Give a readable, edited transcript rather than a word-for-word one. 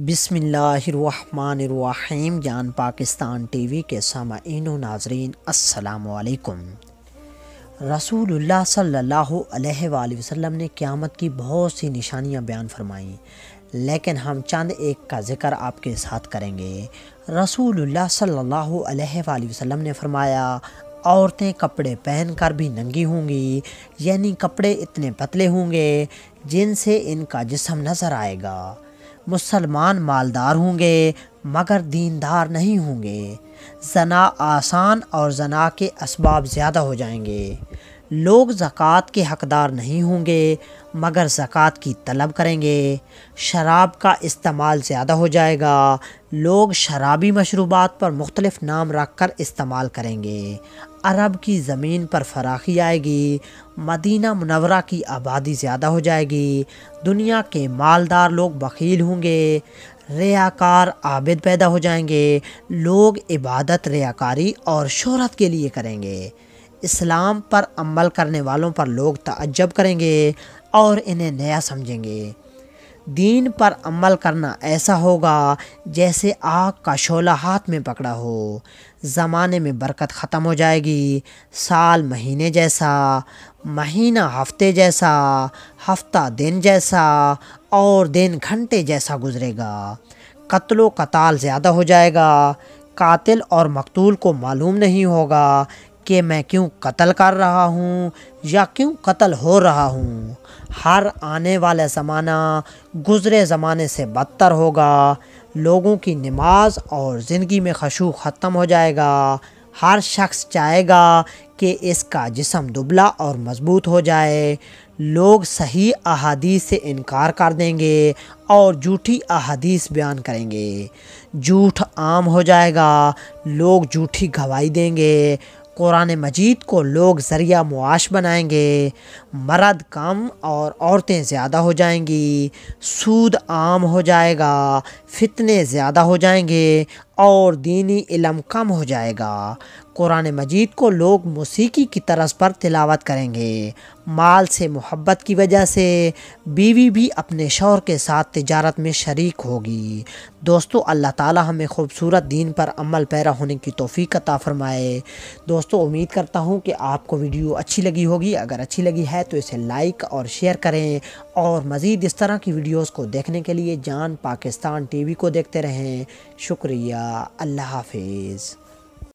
بسم اللہ الرحمن الرحیم. جان پاکستان ٹی وی کے سامعین و ناظرین السلام علیکم. رسول اللہ صلی اللہ علیہ وآلہ وسلم نے قیامت کی بہت سی نشانیاں بیان فرمائیں، لیکن ہم چند ایک کا ذکر آپ کے ساتھ کریں گے. رسول اللہ صلی اللہ علیہ وآلہ وسلم نے فرمایا، عورتیں کپڑے پہن کر بھی ننگی ہوں گی، یعنی کپڑے اتنے پتلے ہوں گے جن سے ان کا جسم نظر آئے گا. مسلمان مالدار ہوں گے مگر دیندار نہیں ہوں گے. زنا آسان اور زنا کے اسباب زیادہ ہو جائیں گے. لوگ زکوٰۃ کے حقدار نہیں ہوں گے مگر زکوٰۃ کی طلب کریں گے. شراب کا استعمال زیادہ ہو جائے گا. لوگ شرابی مشروبات پر مختلف نام رکھ کر استعمال کریں گے. عرب کی زمین پر فراخی آئے گی. مدینہ منورہ کی آبادی زیادہ ہو جائے گی. دنیا کے مالدار لوگ بخیل ہوں گے. ریاکار عابد پیدا ہو جائیں گے. لوگ عبادت ریاکاری اور شہرت کے لیے کریں گے. اسلام پر عمل کرنے والوں پر لوگ تعجب کریں گے اور انہیں نیا سمجھیں گے. دین پر عمل کرنا ایسا ہوگا جیسے آگ کا شعلہ ہاتھ میں پکڑا ہو. زمانے میں برکت ختم ہو جائے گی. سال مہینے جیسا، مہینہ ہفتے جیسا، ہفتہ دن جیسا اور دن گھنٹے جیسا گزرے گا. قتل و قتال زیادہ ہو جائے گا. قاتل اور مقتول کو معلوم نہیں ہوگا کہ میں کیوں قتل کر رہا ہوں یا کیوں قتل ہو رہا ہوں. ہر آنے والا زمانہ گزرے زمانے سے بدتر ہوگا. لوگوں کی نماز اور زندگی میں خشوع ختم ہو جائے گا. ہر شخص چاہے گا کہ اس کا جسم دبلا اور مضبوط ہو جائے. لوگ صحیح احادیث سے انکار کر دیں گے اور جھوٹی احادیث بیان کریں گے. جھوٹ عام ہو جائے گا. لوگ جھوٹی گواہی دیں گے. قرآن مجید کو لوگ ذریعہ معاش بنائیں گے. مرد کم اور عورتیں زیادہ ہو جائیں گی. سود عام ہو جائے گا. فتنے زیادہ ہو جائیں گے اور دینی علم کم ہو جائے گا. قرآن مجید کو لوگ موسیقی کی طرز پر تلاوت کریں گے. مال سے محبت کی وجہ سے بیوی بھی اپنے شوہر کے ساتھ تجارت میں شریک ہوگی. دوستو، اللہ تعالی ہمیں خوبصورت دین پر عمل پیرا ہونے کی توفیق عطا فرمائے. دوستو، امید کرتا ہوں کہ آپ کو ویڈیو اچھی لگی ہوگی. اگر اچھی لگی ہے تو اسے لائک اور شیئر کریں اور مزید اس طرح کی ویڈیوز کو دیکھنے کے لیے جان پاکستان ٹی وی کو دیکھتے رہیں. شکریہ. اللہ حافظ.